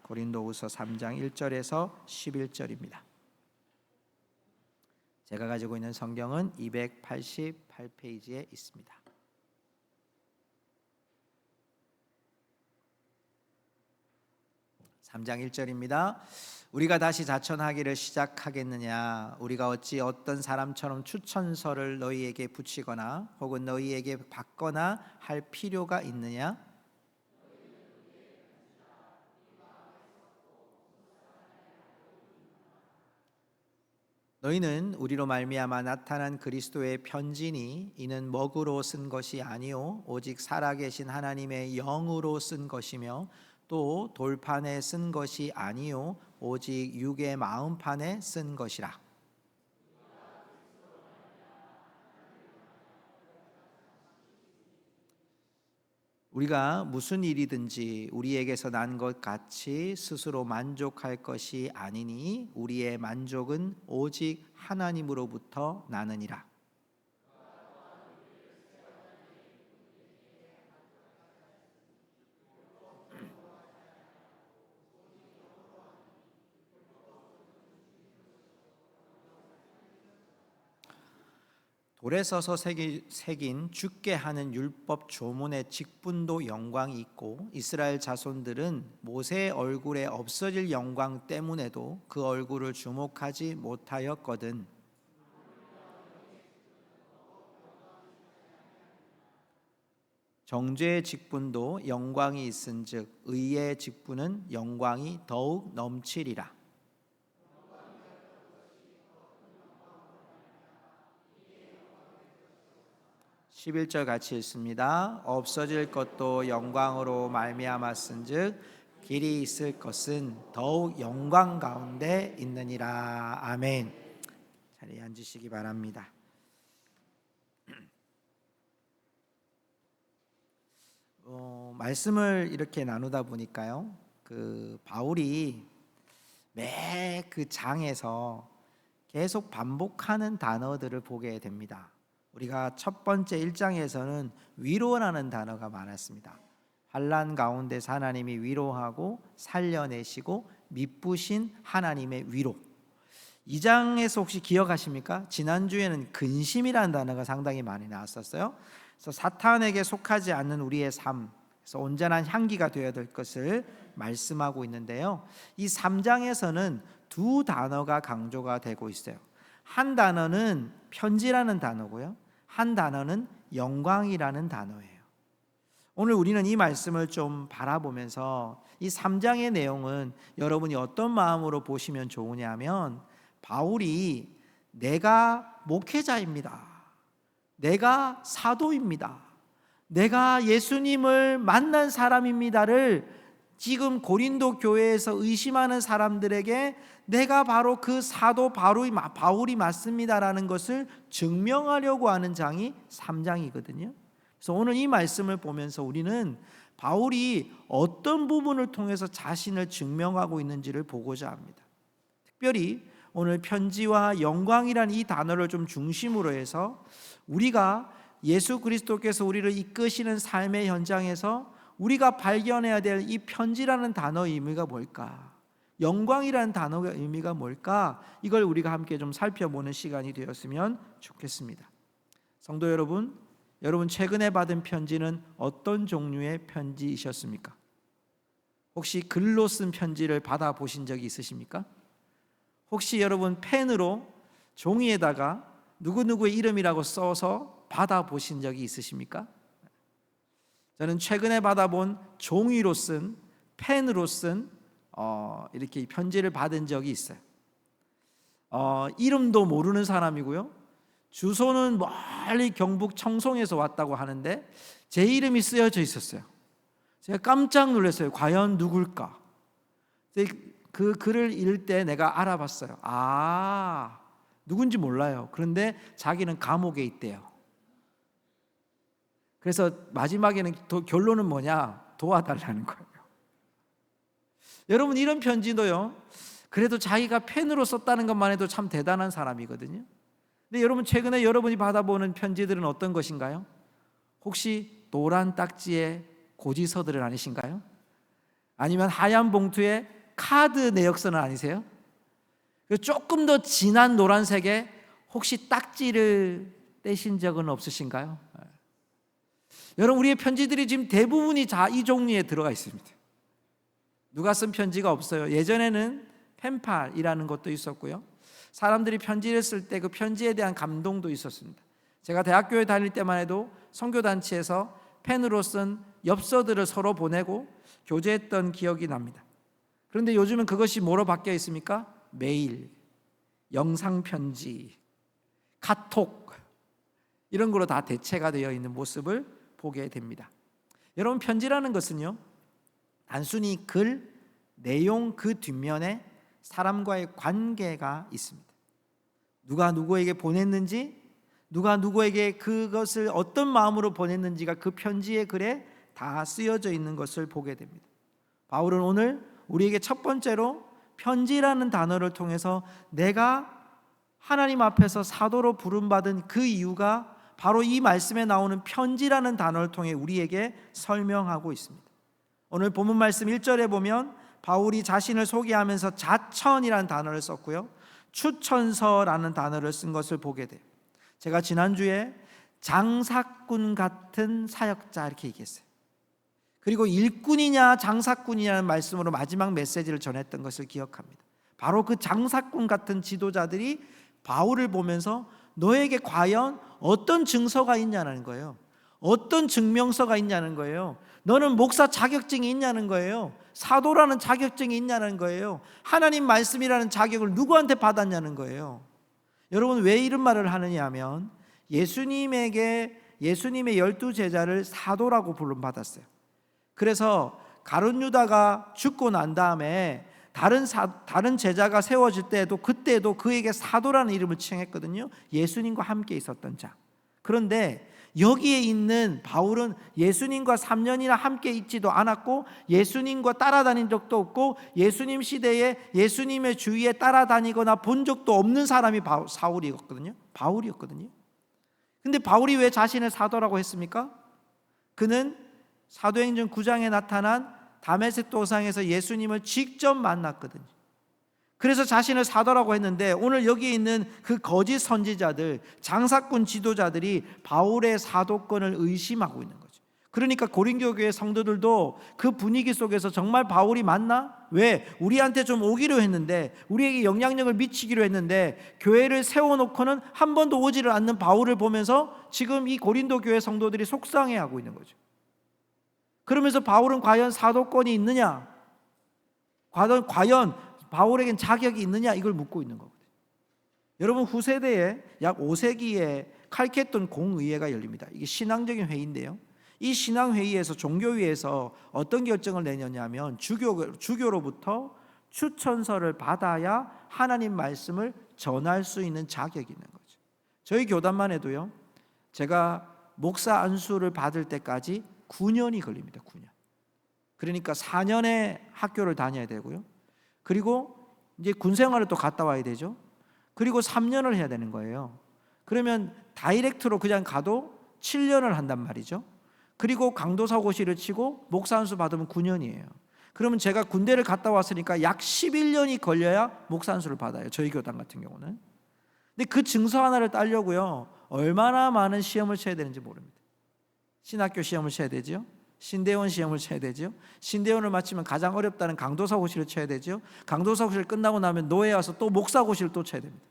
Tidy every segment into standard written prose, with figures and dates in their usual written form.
고린도후서 3장 1절에서 11절입니다. 제가 가지고 있는 성경은 288페이지에 있습니다. (3장 1절입니다) 우리가 다시 자천하기를 시작하겠느냐? 우리가 어찌 어떤 사람처럼 추천서를 너희에게 붙이거나 혹은 너희에게 받거나 할 필요가 있느냐? 너희는 우리로 말미암아 나타난 그리스도의 편지니 이는 먹으로 쓴 것이 아니요 오직 살아계신 하나님의 영으로 쓴 것이며 또 돌판에 쓴 것이 아니요 오직 육의 마음판에 쓴 것이라. 우리가 무슨 일이든지 우리에게서 난 것 같이 스스로 만족할 것이 아니니 우리의 만족은 오직 하나님으로부터 나느니라. 돌에 써서 새긴 죽게 하는 율법 조문의 직분도 영광이 있고 이스라엘 자손들은 모세의 얼굴에 없어질 영광 때문에도 그 얼굴을 주목하지 못하였거든. 정죄의 직분도 영광이 있은즉 의의 직분은 영광이 더욱 넘치리라. 11절 같이 읽습니다. 없어질 것도 영광으로 말미암았은즉 길이 있을 것은 더욱 영광 가운데 있느니라. 아멘. 자리에 앉으시기 바랍니다. 말씀을 이렇게 나누다 보니까요, 바울이 매 그 장에서 계속 반복하는 단어들을 보게 됩니다. 우리가 첫 번째 1장에서는 위로라는 단어가 많았습니다. 환난 가운데서 하나님이 위로하고 살려내시고 미쁘신 하나님의 위로. 2장에서 혹시 기억하십니까? 지난주에는 근심이라는 단어가 상당히 많이 나왔었어요. 그래서 사탄에게 속하지 않는 우리의 삶, 그래서 온전한 향기가 되어야 될 것을 말씀하고 있는데요, 이 3장에서는 두 단어가 강조가 되고 있어요. 한 단어는 편지라는 단어고요, 한 단어는 영광이라는 단어예요. 오늘 우리는 이 말씀을 좀 바라보면서 이 3장의 내용은 여러분이 어떤 마음으로 보시면 좋으냐면, 바울이 내가 목회자입니다, 내가 사도입니다, 내가 예수님을 만난 사람입니다를 지금 고린도 교회에서 의심하는 사람들에게 내가 바로 그 사도 바울이 맞습니다라는 것을 증명하려고 하는 장이 3장이거든요. 그래서 오늘 이 말씀을 보면서 우리는 바울이 어떤 부분을 통해서 자신을 증명하고 있는지를 보고자 합니다. 특별히 오늘 편지와 영광이라는 이 단어를 좀 중심으로 해서 우리가 예수 그리스도께서 우리를 이끄시는 삶의 현장에서 우리가 발견해야 될 이 편지라는 단어의 의미가 뭘까? 영광이라는 단어의 의미가 뭘까? 이걸 우리가 함께 좀 살펴보는 시간이 되었으면 좋겠습니다. 성도 여러분, 여러분 최근에 받은 편지는 어떤 종류의 편지이셨습니까? 혹시 글로 쓴 편지를 받아보신 적이 있으십니까? 혹시 여러분 펜으로 종이에다가 누구누구의 이름이라고 써서 받아보신 적이 있으십니까? 저는 최근에 받아본 종이로 쓴, 펜으로 쓴 이렇게 편지를 받은 적이 있어요. 이름도 모르는 사람이고요, 주소는 멀리 경북 청송에서 왔다고 하는데 제 이름이 쓰여져 있었어요. 제가 깜짝 놀랐어요. 과연 누굴까? 그 글을 읽을 때 내가 알아봤어요. 누군지 몰라요. 그런데 자기는 감옥에 있대요. 그래서 마지막에는 결론은 뭐냐? 도와달라는 거예요. 여러분, 이런 편지도요, 그래도 자기가 펜으로 썼다는 것만 해도 참 대단한 사람이거든요. 근데 여러분, 최근에 여러분이 받아보는 편지들은 어떤 것인가요? 혹시 노란 딱지의 고지서들은 아니신가요? 아니면 하얀 봉투에 카드 내역서는 아니세요? 조금 더 진한 노란색에 혹시 딱지를 떼신 적은 없으신가요? 여러분, 우리의 편지들이 지금 대부분이 다 이 종류에 들어가 있습니다. 누가 쓴 편지가 없어요. 예전에는 펜팔이라는 것도 있었고요, 사람들이 편지를 쓸 때 그 편지에 대한 감동도 있었습니다. 제가 대학교에 다닐 때만 해도 선교단체에서 펜으로 쓴 엽서들을 서로 보내고 교제했던 기억이 납니다. 그런데 요즘은 그것이 뭐로 바뀌어 있습니까? 메일, 영상편지, 카톡, 이런 거로 다 대체가 되어 있는 모습을 보게 됩니다. 여러분, 편지라는 것은요, 단순히 글, 내용 그 뒷면에 사람과의 관계가 있습니다. 누가 누구에게 보냈는지, 누가 누구에게 그것을 어떤 마음으로 보냈는지가 그 편지의 글에 다 쓰여져 있는 것을 보게 됩니다. 바울은 오늘 우리에게 첫 번째로 편지라는 단어를 통해서 내가 하나님 앞에서 사도로 부름받은 그 이유가 바로 이 말씀에 나오는 편지라는 단어를 통해 우리에게 설명하고 있습니다. 오늘 본문 말씀 1절에 보면 바울이 자신을 소개하면서 자천이라는 단어를 썼고요, 추천서라는 단어를 쓴 것을 보게 돼요. 제가 지난주에 장사꾼 같은 사역자 이렇게 얘기했어요. 그리고 일꾼이냐 장사꾼이냐는 말씀으로 마지막 메시지를 전했던 것을 기억합니다. 바로 그 장사꾼 같은 지도자들이 바울을 보면서 너에게 과연 어떤 증서가 있냐는 거예요. 어떤 증명서가 있냐는 거예요. 너는 목사 자격증이 있냐는 거예요. 사도라는 자격증이 있냐는 거예요. 하나님 말씀이라는 자격을 누구한테 받았냐는 거예요. 여러분, 왜 이런 말을 하느냐 하면 예수님의 12 제자를 사도라고 부름받았어요. 그래서 가룟 유다가 죽고 난 다음에 다른 제자가 세워질 때에도 그때도 그에게 사도라는 이름을 칭했거든요. 예수님과 함께 있었던 자. 그런데 여기에 있는 바울은 예수님과 3년이나 함께 있지도 않았고 근데 따라다닌 적도 없고 예수님 시대에 예수님의 주위에 따라다니거나 본 적도 없는 사람이 바울이었거든요. 근데 바울이 왜 자신을 사도라고 했습니까? 그는 사도행전 9장에 나타난 다메섹 도상에서 예수님을 직접 만났거든요. 그래서 자신을 사도라고 했는데 오늘 여기 있는 그 거짓 선지자들, 장사꾼 지도자들이 바울의 사도권을 의심하고 있는 거죠. 그러니까 고린도 교회 성도들도 그 분위기 속에서 정말 바울이 맞나? 왜? 우리한테 좀 오기로 했는데, 우리에게 영향력을 미치기로 했는데 교회를 세워놓고는 한 번도 오지를 않는 바울을 보면서 지금 이 고린도 교회 성도들이 속상해하고 있는 거죠. 그러면서 바울은 과연 사도권이 있느냐? 과연 바울에겐 자격이 있느냐? 이걸 묻고 있는 거거든요. 여러분, 후세대에 약 5세기에 칼케돈 공의회가 열립니다. 이게 신앙적인 회의인데요, 이 신앙회의에서, 종교위에서 어떤 결정을 내냐면 주교로부터 추천서를 받아야 하나님 말씀을 전할 수 있는 자격이 있는 거죠. 저희 교단만 해도요, 제가 목사 안수를 받을 때까지 9년이 걸립니다. 9년. 그러니까 4년의 학교를 다녀야 되고요, 그리고 이제 군 생활을 또 갔다 와야 되죠. 그리고 3년을 해야 되는 거예요. 그러면 다이렉트로 그냥 가도 7년을 한단 말이죠. 그리고 강도사고시를 치고 목사 안수 받으면 9년이에요. 그러면 제가 군대를 갔다 왔으니까 약 11년이 걸려야 목사 안수를 받아요, 저희 교단 같은 경우는. 근데 그 증서 하나를 따려고요, 얼마나 많은 시험을 쳐야 되는지 모릅니다. 신학교 시험을 쳐야 되죠. 신대원 시험을 쳐야 되죠. 신대원을 마치면 가장 어렵다는 강도사고시를 쳐야 되죠. 강도사고시를 끝나고 나면 노예에 와서 또 목사고시를 또 쳐야 됩니다.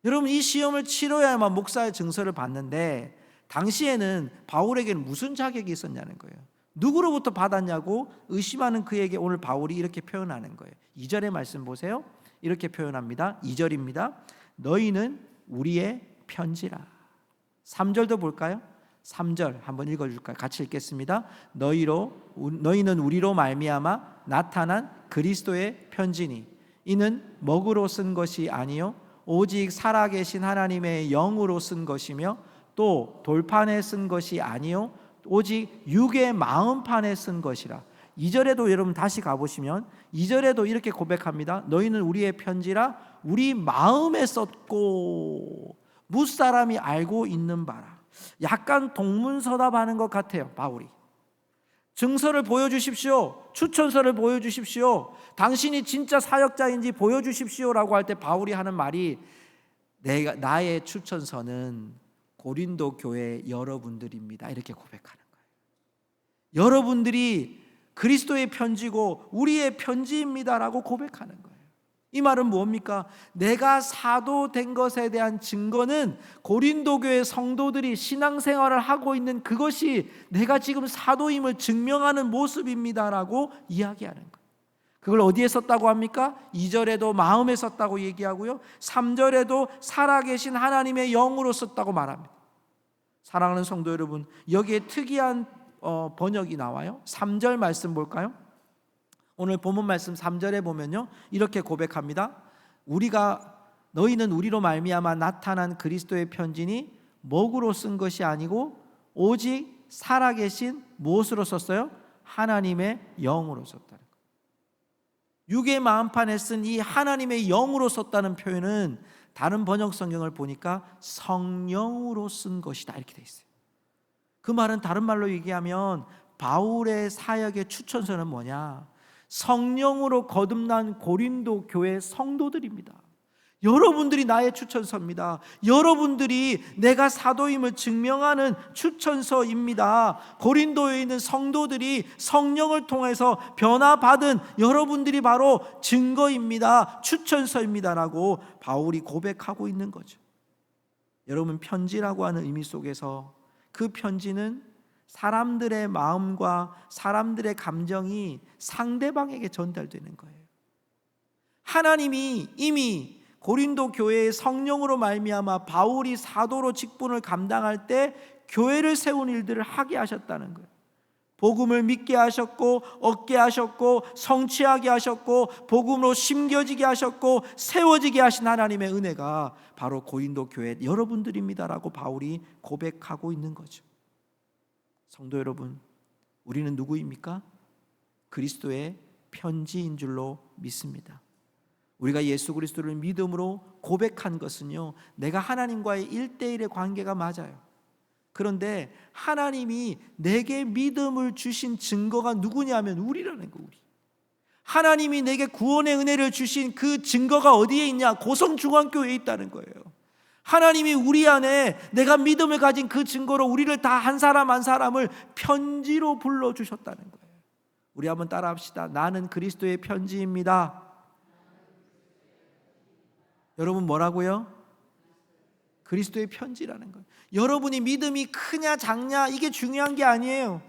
여러분, 이 시험을 치러야만 목사의 증서를 받는데, 당시에는 바울에게는 무슨 자격이 있었냐는 거예요. 누구로부터 받았냐고 의심하는 그에게 오늘 바울이 이렇게 표현하는 거예요. 2절의 말씀 보세요. 이렇게 표현합니다. 2절입니다. 너희는 우리의 편지라. 3절도 볼까요? 3절 한번 읽어줄까요? 같이 읽겠습니다. 너희는 우리로 말미암아 나타난 그리스도의 편지니 이는 먹으로 쓴 것이 아니요 오직 살아계신 하나님의 영으로 쓴 것이며 또 돌판에 쓴 것이 아니요 오직 육의 마음판에 쓴 것이라. 2절에도 여러분 다시 가보시면 2절에도 이렇게 고백합니다. 너희는 우리의 편지라 우리 마음에 썼고 무사람이 알고 있는 바라. 약간 동문서답하는 것 같아요, 바울이. 증서를 보여주십시오. 추천서를 보여주십시오. 당신이 진짜 사역자인지 보여주십시오라고 할 때 바울이 하는 말이 나의 추천서는 고린도 교회 여러분들입니다. 이렇게 고백하는 거예요. 여러분들이 그리스도의 편지고 우리의 편지입니다라고 고백하는 거예요. 이 말은 뭡니까? 내가 사도 된 것에 대한 증거는 고린도 교회 성도들이 신앙생활을 하고 있는 그것이 내가 지금 사도임을 증명하는 모습입니다라고 이야기하는 거예요. 그걸 어디에 썼다고 합니까? 2절에도 마음에 썼다고 얘기하고요, 3절에도 살아계신 하나님의 영으로 썼다고 말합니다. 사랑하는 성도 여러분, 여기에 특이한 번역이 나와요. 3절 말씀 볼까요? 오늘 본문 말씀 3절에 보면요, 이렇게 고백합니다. 너희는 우리로 말미암아 나타난 그리스도의 편지니 먹으로 쓴 것이 아니고 오직 살아계신 무엇으로 썼어요? 하나님의 영으로 썼다는 거예요. 육의 마음판에 쓴 이 하나님의 영으로 썼다는 표현은 다른 번역 성경을 보니까 성령으로 쓴 것이다 이렇게 돼 있어요. 그 말은 다른 말로 얘기하면 바울의 사역의 추천서는 뭐냐? 성령으로 거듭난 고린도 교회 성도들입니다. 여러분들이 나의 추천서입니다. 여러분들이 내가 사도임을 증명하는 추천서입니다. 고린도에 있는 성도들이 성령을 통해서 변화받은 여러분들이 바로 증거입니다. 추천서입니다라고 바울이 고백하고 있는 거죠. 여러분, 편지라고 하는 의미 속에서 그 편지는 사람들의 마음과 사람들의 감정이 상대방에게 전달되는 거예요. 하나님이 이미 고린도 교회의 성령으로 말미암아 바울이 사도로 직분을 감당할 때 교회를 세운 일들을 하게 하셨다는 거예요. 복음을 믿게 하셨고 얻게 하셨고 성취하게 하셨고 복음으로 심겨지게 하셨고 세워지게 하신 하나님의 은혜가 바로 고린도 교회 여러분들입니다라고 바울이 고백하고 있는 거죠. 성도 여러분, 우리는 누구입니까? 그리스도의 편지인 줄로 믿습니다. 우리가 예수 그리스도를 믿음으로 고백한 것은요, 내가 하나님과의 1대1의 관계가 맞아요. 그런데 하나님이 내게 믿음을 주신 증거가 누구냐면 우리라는 거. 우리. 하나님이 내게 구원의 은혜를 주신 그 증거가 어디에 있냐? 고성중앙교회에 있다는 거예요. 하나님이 우리 안에 내가 믿음을 가진 그 증거로 우리를 다 한 사람 한 사람을 편지로 불러주셨다는 거예요. 우리 한번 따라합시다. 나는 그리스도의 편지입니다. 여러분, 뭐라고요? 그리스도의 편지라는 거예요. 여러분이 믿음이 크냐 작냐 이게 중요한 게 아니에요.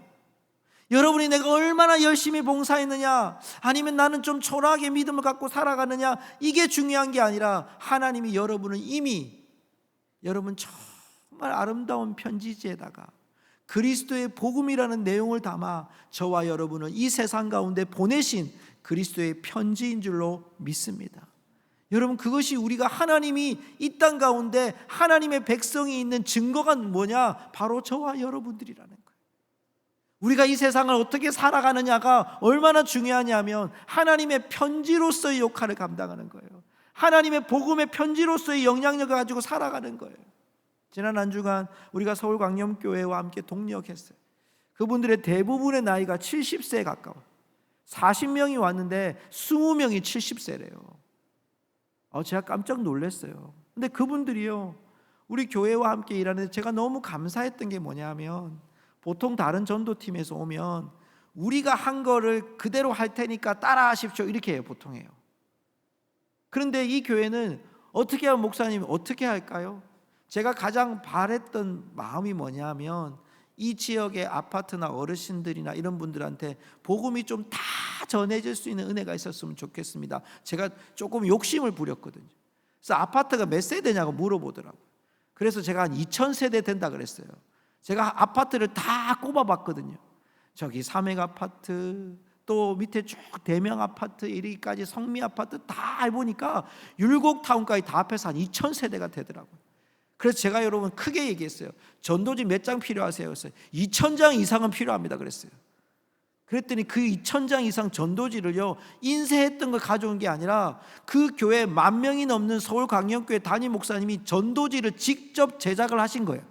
여러분이 내가 얼마나 열심히 봉사했느냐, 아니면 나는 좀 초라하게 믿음을 갖고 살아가느냐, 이게 중요한 게 아니라 하나님이 여러분을 이미 여러분 정말 아름다운 편지지에다가 그리스도의 복음이라는 내용을 담아 저와 여러분을 이 세상 가운데 보내신 그리스도의 편지인 줄로 믿습니다. 여러분, 그것이 우리가 하나님이 이 땅 가운데 하나님의 백성이 있는 증거가 뭐냐? 바로 저와 여러분들이라는 거예요. 우리가 이 세상을 어떻게 살아가느냐가 얼마나 중요하냐면 하나님의 편지로서의 역할을 감당하는 거예요. 하나님의 복음의 편지로서의 영향력을 가지고 살아가는 거예요. 지난 한 주간 우리가 서울광염교회와 함께 동력했어요. 그분들의 대부분의 나이가 70세에 가까워요. 40명이 왔는데 20명이 70세래요. 제가 깜짝 놀랐어요. 근데 그분들이요, 우리 교회와 함께 일하는데 제가 너무 감사했던 게 뭐냐면, 보통 다른 전도팀에서 오면 우리가 한 거를 그대로 할 테니까 따라 하십시오 이렇게 해요, 보통 해요. 그런데 이 교회는 어떻게 하면, 목사님 어떻게 할까요? 제가 가장 바랬던 마음이 뭐냐면, 이 지역의 아파트나 어르신들이나 이런 분들한테 복음이 좀 다 전해질 수 있는 은혜가 있었으면 좋겠습니다. 제가 조금 욕심을 부렸거든요. 그래서 아파트가 몇 세대냐고 물어보더라고요. 그래서 제가 한 2000세대 된다 그랬어요. 제가 아파트를 다 꼽아봤거든요. 저기 삼획 아파트, 또 밑에 쭉 대명 아파트 이르기까지 성미 아파트 다 해보니까 율곡타운까지 다 합해서 한 2000세대가 되더라고요. 그래서 제가 여러분 크게 얘기했어요. 전도지 몇 장 필요하세요? 그랬어요. 2000장 이상은 필요합니다 그랬어요. 그랬더니 그 2000장 이상 전도지를요, 인쇄했던 걸 가져온 게 아니라 그 교회 10,000명이 넘는 서울광역교회 담임 목사님이 전도지를 직접 제작을 하신 거예요.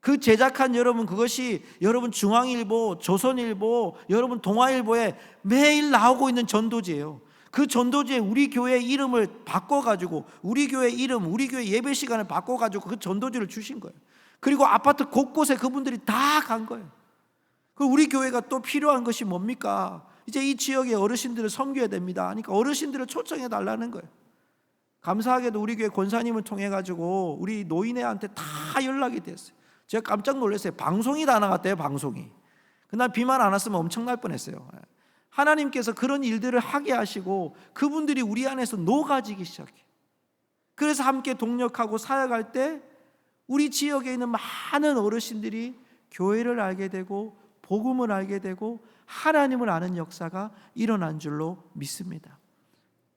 그 제작한 여러분, 그것이 여러분 중앙일보, 조선일보, 여러분 동아일보에 매일 나오고 있는 전도지예요. 그 전도지에 우리 교회 이름을 바꿔가지고, 우리 교회 이름, 우리 교회 예배 시간을 바꿔가지고 그 전도지를 주신 거예요. 그리고 아파트 곳곳에 그분들이 다 간 거예요. 그리고 우리 교회가 또 필요한 것이 뭡니까? 이제 이 지역의 어르신들을 섬겨야 됩니다. 그러니까 어르신들을 초청해 달라는 거예요. 감사하게도 우리 교회 권사님을 통해 가지고 우리 노인회한테 다 연락이 됐어요. 제가 깜짝 놀랐어요. 방송이 다 나갔대요. 방송이. 그날 비만 안 왔으면 엄청날 뻔했어요. 하나님께서 그런 일들을 하게 하시고 그분들이 우리 안에서 녹아지기 시작해요. 그래서 함께 동력하고 사역할 때 우리 지역에 있는 많은 어르신들이 교회를 알게 되고 복음을 알게 되고 하나님을 아는 역사가 일어난 줄로 믿습니다.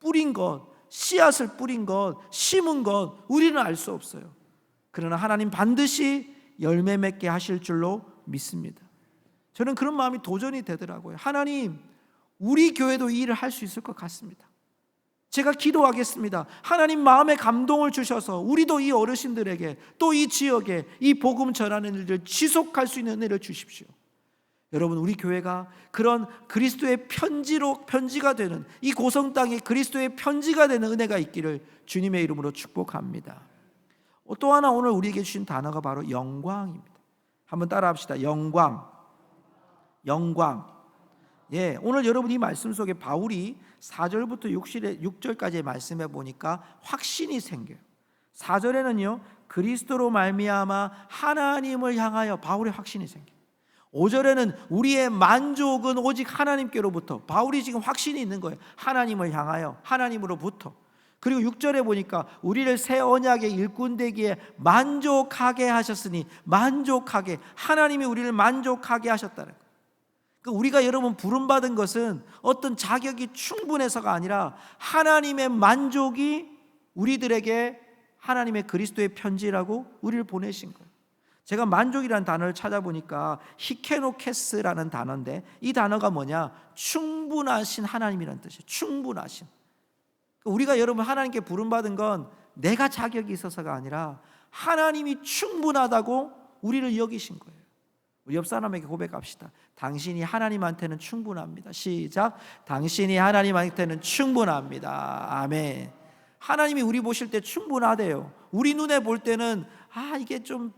뿌린 것, 씨앗을 뿌린 것, 심은 것 우리는 알 수 없어요. 그러나 하나님 반드시 열매 맺게 하실 줄로 믿습니다. 저는 그런 마음이 도전이 되더라고요. 하나님, 우리 교회도 이 일을 할 수 있을 것 같습니다. 제가 기도하겠습니다. 하나님 마음에 감동을 주셔서 우리도 이 어르신들에게 또 이 지역에 이 복음 전하는 일을 지속할 수 있는 은혜를 주십시오. 여러분, 우리 교회가 그런 그리스도의 편지가 되는, 이 고성 땅에 그리스도의 편지가 되는 은혜가 있기를 주님의 이름으로 축복합니다. 또 하나 오늘 우리에게 주신 단어가 바로 영광입니다. 한번 따라 합시다. 영광. 예, 오늘 여러분 이 말씀 속에 바울이 4절부터 6절까지의 말씀에 보니까 확신이 생겨요. 4절에는요, 그리스도로 말미암아 하나님을 향하여 바울의 확신이 생겨요. 5절에는 우리의 만족은 오직 하나님께로부터, 바울이 지금 확신이 있는 거예요. 하나님을 향하여, 하나님으로부터. 그리고 6절에 보니까 우리를 새 언약의 일꾼 되기에 만족하게 하셨으니, 만족하게, 하나님이 우리를 만족하게 하셨다는 거예요. 우리가 여러분 부름받은 것은 어떤 자격이 충분해서가 아니라 하나님의 만족이 우리들에게 하나님의 그리스도의 편지라고 우리를 보내신 거예요. 제가 만족이라는 단어를 찾아보니까 히케노케스라는 단어인데, 이 단어가 뭐냐? 충분하신 하나님이라는 뜻이에요. 충분하신. 우리가 여러분 하나님께 부름받은 건 내가 자격이 있어서가 아니라 하나님이 충분하다고 우리를 여기신 거예요. 우리 옆 사람에게 고백합시다. 당신이 하나님한테는 충분합니다. 시작. 당신이 하나님한테는 충분합니다. 아멘. 하나님이 우리 보실 때 충분하대요. 우리 눈에 볼 때는 이게 좀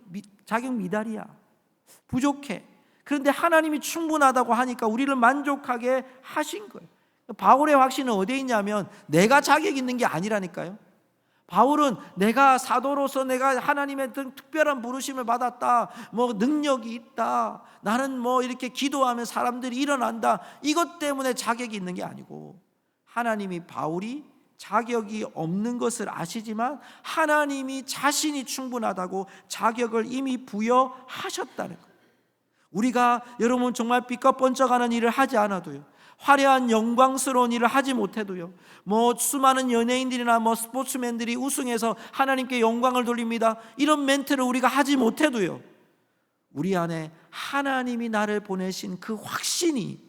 자격 미달이야, 부족해. 그런데 하나님이 충분하다고 하니까 우리를 만족하게 하신 거예요. 바울의 확신은 어디에 있냐면 내가 자격 있는 게 아니라니까요. 바울은 내가 사도로서 내가 하나님의 특별한 부르심을 받았다, 능력이 있다, 나는 이렇게 기도하면 사람들이 일어난다, 이것 때문에 자격이 있는 게 아니고, 하나님이 바울이 자격이 없는 것을 아시지만 하나님이 자신이 충분하다고 자격을 이미 부여하셨다는 거예요. 우리가 여러분 정말 삐까뻔쩍하는 일을 하지 않아도요, 화려한 영광스러운 일을 하지 못해도요, 수많은 연예인들이나 스포츠맨들이 우승해서 하나님께 영광을 돌립니다, 이런 멘트를 우리가 하지 못해도요, 우리 안에 하나님이 나를 보내신 그 확신이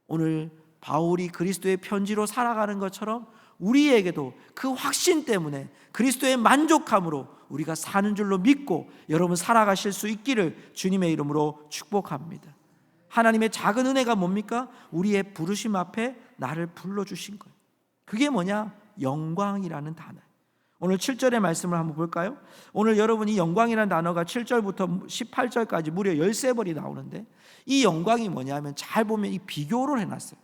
오늘 바울이 그리스도의 편지로 살아가는 것처럼 우리에게도 그 확신 때문에 그리스도의 만족함으로 우리가 사는 줄로 믿고 여러분 살아가실 수 있기를 주님의 이름으로 축복합니다. 하나님의 작은 은혜가 뭡니까? 우리의 부르심 앞에 나를 불러주신 거예요. 그게 뭐냐? 영광이라는 단어. 오늘 7절의 말씀을 한번 볼까요? 오늘 여러분이 영광이라는 단어가 7절부터 18절까지 무려 13번이 나오는데, 이 영광이 뭐냐면 잘 보면 이 비교를 해놨어요.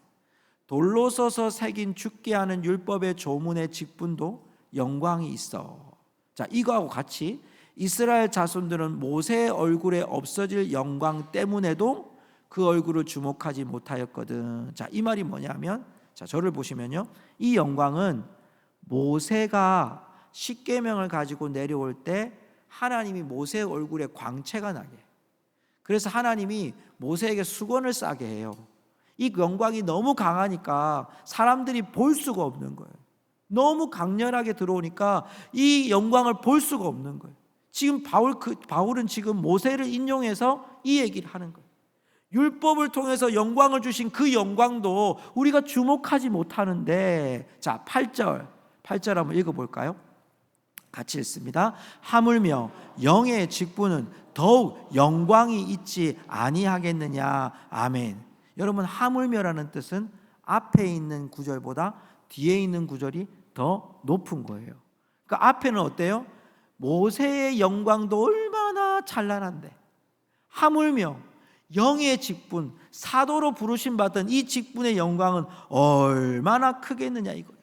돌로 써서 새긴 죽게 하는 율법의 조문의 직분도 영광이 있어. 자, 이거하고 같이 이스라엘 자손들은 모세의 얼굴에 없어질 영광 때문에도 그 얼굴을 주목하지 못하였거든. 자, 이 말이 뭐냐면, 자, 저를 보시면요, 이 영광은 모세가 십계명을 가지고 내려올 때 하나님이 모세의 얼굴에 광채가 나게, 그래서 하나님이 모세에게 수건을 싸게 해요. 이 영광이 너무 강하니까 사람들이 볼 수가 없는 거예요. 너무 강렬하게 들어오니까 이 영광을 볼 수가 없는 거예요. 지금 바울은 지금 모세를 인용해서 이 얘기를 하는 거예요. 율법을 통해서 영광을 주신 그 영광도 우리가 주목하지 못하는데, 자, 8절 한번 읽어볼까요? 같이 읽습니다. 하물며 영의 직분은 더욱 영광이 있지 아니하겠느냐. 아멘. 여러분, 하물며라는 뜻은 앞에 있는 구절보다 뒤에 있는 구절이 더 높은 거예요. 그러니까 앞에는 어때요? 모세의 영광도 얼마나 찬란한데, 하물며 영의 직분, 사도로 부르심 받은 이 직분의 영광은 얼마나 크겠느냐 이거예요.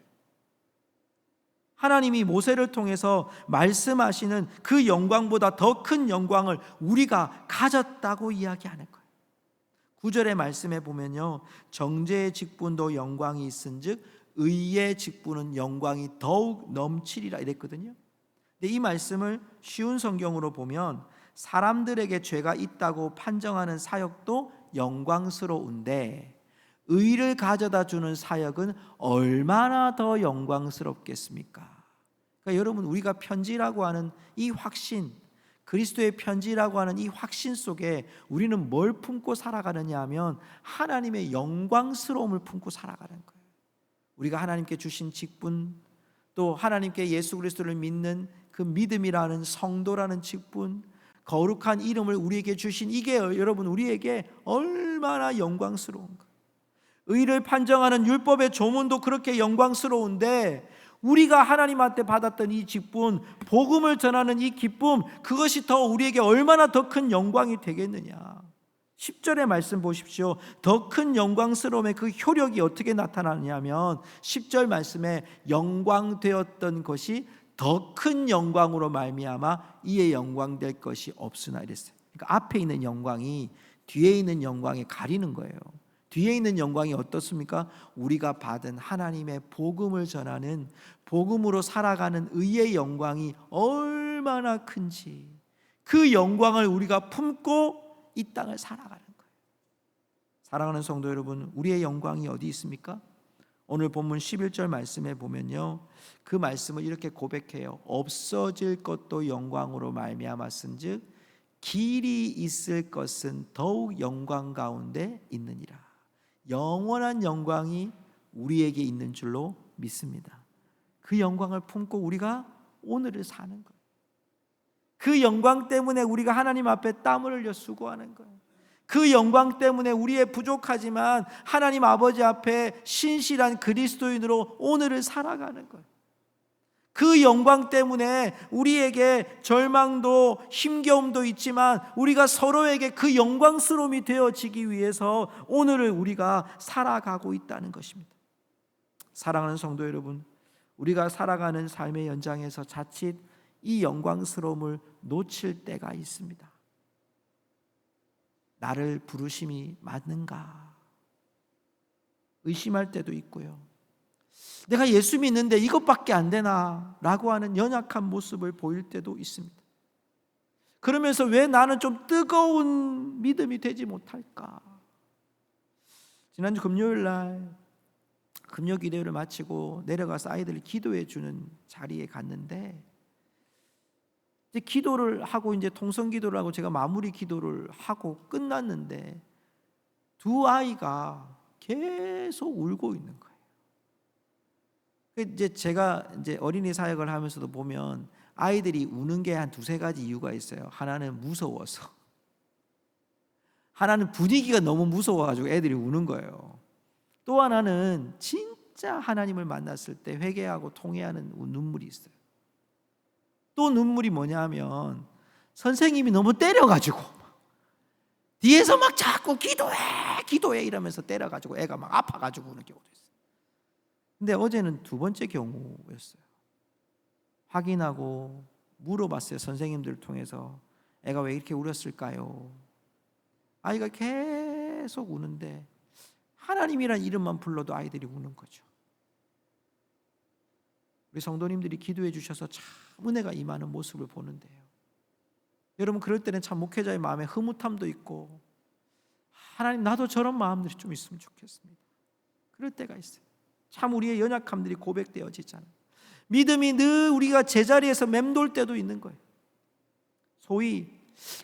하나님이 모세를 통해서 말씀하시는 그 영광보다 더 큰 영광을 우리가 가졌다고 이야기하는 거예요. 9절의 말씀에 보면요, 정죄의 직분도 영광이 있은즉 의의 직분은 영광이 더욱 넘치리라 이랬거든요. 근데 이 말씀을 쉬운 성경으로 보면 사람들에게 죄가 있다고 판정하는 사역도 영광스러운데 의를 가져다 주는 사역은 얼마나 더 영광스럽겠습니까? 그러니까 여러분, 우리가 편지라고 하는 이 확신, 그리스도의 편지라고 하는 이 확신 속에 우리는 뭘 품고 살아가느냐 하면 하나님의 영광스러움을 품고 살아가는 거예요. 우리가 하나님께 주신 직분, 또 하나님께 예수 그리스도를 믿는 그 믿음이라는 성도라는 직분, 거룩한 이름을 우리에게 주신 이게 여러분 우리에게 얼마나 영광스러운가. 의를 판정하는 율법의 조문도 그렇게 영광스러운데 우리가 하나님한테 받았던 이 직분, 복음을 전하는 이 기쁨, 그것이 더 우리에게 얼마나 더 큰 영광이 되겠느냐. 10절의 말씀 보십시오. 더 큰 영광스러움의 그 효력이 어떻게 나타나냐면 10절 말씀에 영광되었던 것이 더 큰 영광으로 말미암아 이에 영광될 것이 없으나 이랬어요. 그러니까 앞에 있는 영광이 뒤에 있는 영광에 가리는 거예요. 뒤에 있는 영광이 어떻습니까? 우리가 받은 하나님의 복음을 전하는, 복음으로 살아가는 의의 영광이 얼마나 큰지, 그 영광을 우리가 품고 이 땅을 살아가는 거예요. 사랑하는 성도 여러분, 우리의 영광이 어디 있습니까? 오늘 본문 11절 말씀에 보면요, 그 말씀을 이렇게 고백해요. 없어질 것도 영광으로 말미암았은즉 길이 있을 것은 더욱 영광 가운데 있느니라. 영원한 영광이 우리에게 있는 줄로 믿습니다. 그 영광을 품고 우리가 오늘을 사는 거예요. 그 영광 때문에 우리가 하나님 앞에 땀을 흘려 수고하는 거예요. 그 영광 때문에 우리의 부족하지만 하나님 아버지 앞에 신실한 그리스도인으로 오늘을 살아가는 거예요. 그 영광 때문에 우리에게 절망도 힘겨움도 있지만 우리가 서로에게 그 영광스러움이 되어지기 위해서 오늘을 우리가 살아가고 있다는 것입니다. 사랑하는 성도 여러분, 우리가 살아가는 삶의 연장에서 자칫 이 영광스러움을 놓칠 때가 있습니다. 나를 부르심이 맞는가 의심할 때도 있고요. 내가 예수 믿는데 이것밖에 안 되나 라고 하는 연약한 모습을 보일 때도 있습니다. 그러면서 왜 나는 좀 뜨거운 믿음이 되지 못할까? 지난주 금요일 날 금요 기도회를 마치고 내려가서 아이들을 기도해 주는 자리에 갔는데 이제 기도를 하고 이제 통성 기도를 하고 제가 마무리 기도를 하고 끝났는데 두 아이가 계속 울고 있는 거예요. 이제 제가 이제 어린이 사역을 하면서도 보면 아이들이 우는 게 한 두세 가지 이유가 있어요. 하나는 무서워서, 하나는 분위기가 너무 무서워가지고 애들이 우는 거예요. 또 하나는 진짜 하나님을 만났을 때 회개하고 통회하는 눈물이 있어요. 또 눈물이 뭐냐면 선생님이 너무 때려가지고 뒤에서 막 자꾸 기도해 이러면서 때려가지고 애가 막 아파가지고 우는 경우도 있어요. 근데 어제는 두 번째 경우였어요. 확인하고 물어봤어요. 선생님들을 통해서 애가 왜 이렇게 울었을까요? 아이가 계속 우는데 하나님이란 이름만 불러도 아이들이 우는 거죠. 우리 성도님들이 기도해 주셔서 참 은혜가 임하는 모습을 보는데요. 여러분, 그럴 때는 참 목회자의 마음에 흐뭇함도 있고 하나님, 나도 저런 마음들이 좀 있으면 좋겠습니다. 그럴 때가 있어요. 참 우리의 연약함들이 고백되어지잖아요. 믿음이 늘 우리가 제자리에서 맴돌 때도 있는 거예요. 소위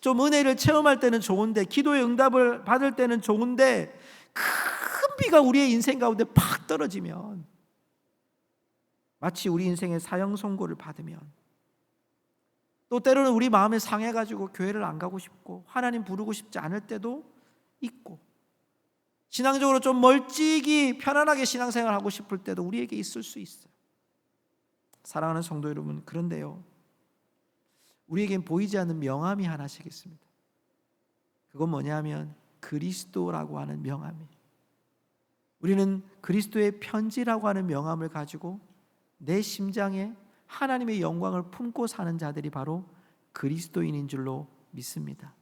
좀 은혜를 체험할 때는 좋은데, 기도의 응답을 받을 때는 좋은데 큰 비가 우리의 인생 가운데 팍 떨어지면 마치 우리 인생의 사형 선고를 받으면 또 때로는 우리 마음에 상해가지고 교회를 안 가고 싶고 하나님 부르고 싶지 않을 때도 있고, 신앙적으로 좀 멀찍이 편안하게 신앙생활하고 싶을 때도 우리에게 있을 수 있어요. 사랑하는 성도 여러분, 그런데요, 우리에겐 보이지 않는 명함이 하나씩 있습니다. 그건 뭐냐면 그리스도라고 하는 명함이에요. 우리는 그리스도의 편지라고 하는 명함을 가지고 내 심장에 하나님의 영광을 품고 사는 자들이 바로 그리스도인인 줄로 믿습니다.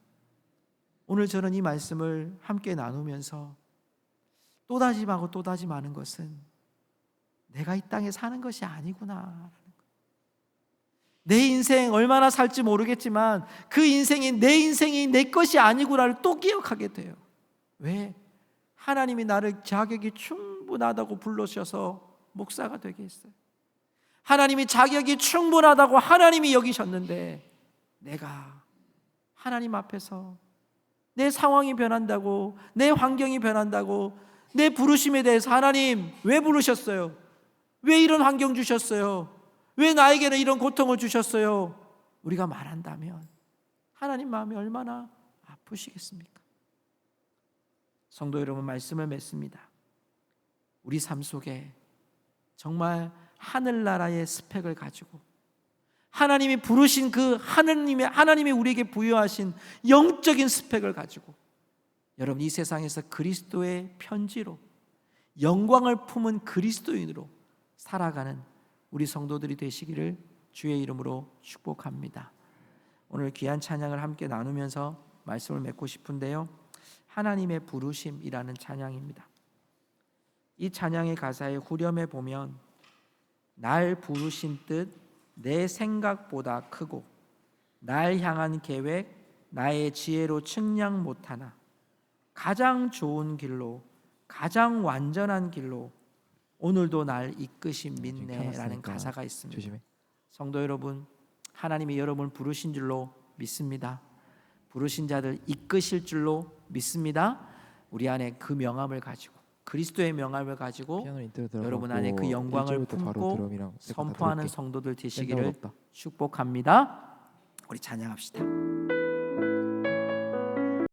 오늘 저는 이 말씀을 함께 나누면서 또 다짐하고 또 다짐하는 것은 내가 이 땅에 사는 것이 아니구나. 내 인생 얼마나 살지 모르겠지만 그 인생이 내 인생이 내 것이 아니구나를 또 기억하게 돼요. 왜? 하나님이 나를 자격이 충분하다고 불러주셔서 목사가 되게 했어요. 하나님이 자격이 충분하다고 하나님이 여기셨는데, 내가 하나님 앞에서 내 상황이 변한다고, 내 환경이 변한다고, 내 부르심에 대해서 하나님 왜 부르셨어요? 왜 이런 환경 주셨어요? 왜 나에게는 이런 고통을 주셨어요? 우리가 말한다면 하나님 마음이 얼마나 아프시겠습니까? 성도 여러분, 말씀을 맺습니다. 우리 삶 속에 정말 하늘나라의 스펙을 가지고 하나님이 부르신 그 하나님이 우리에게 부여하신 영적인 스펙을 가지고 여러분, 이 세상에서 그리스도의 편지로 영광을 품은 그리스도인으로 살아가는 우리 성도들이 되시기를 주의 이름으로 축복합니다. 오늘 귀한 찬양을 함께 나누면서 말씀을 맺고 싶은데요, 하나님의 부르심이라는 찬양입니다. 이 찬양의 가사의 후렴에 보면 날 부르신 뜻 내 생각보다 크고 날 향한 계획 나의 지혜로 측량 못하나 가장 좋은 길로 가장 완전한 길로 오늘도 날 이끄신 믿네라는 가사가 있습니다. 조심해. 성도 여러분, 하나님이 여러분을 부르신 줄로 믿습니다. 부르신 자들 이끄실 줄로 믿습니다. 우리 안에 그 명함을 가지고, 그리스도의 명함을 가지고 여러분 안에 그 영광을 품고 선포하는 성도들 되시기를 축복합니다. 우리 찬양합시다.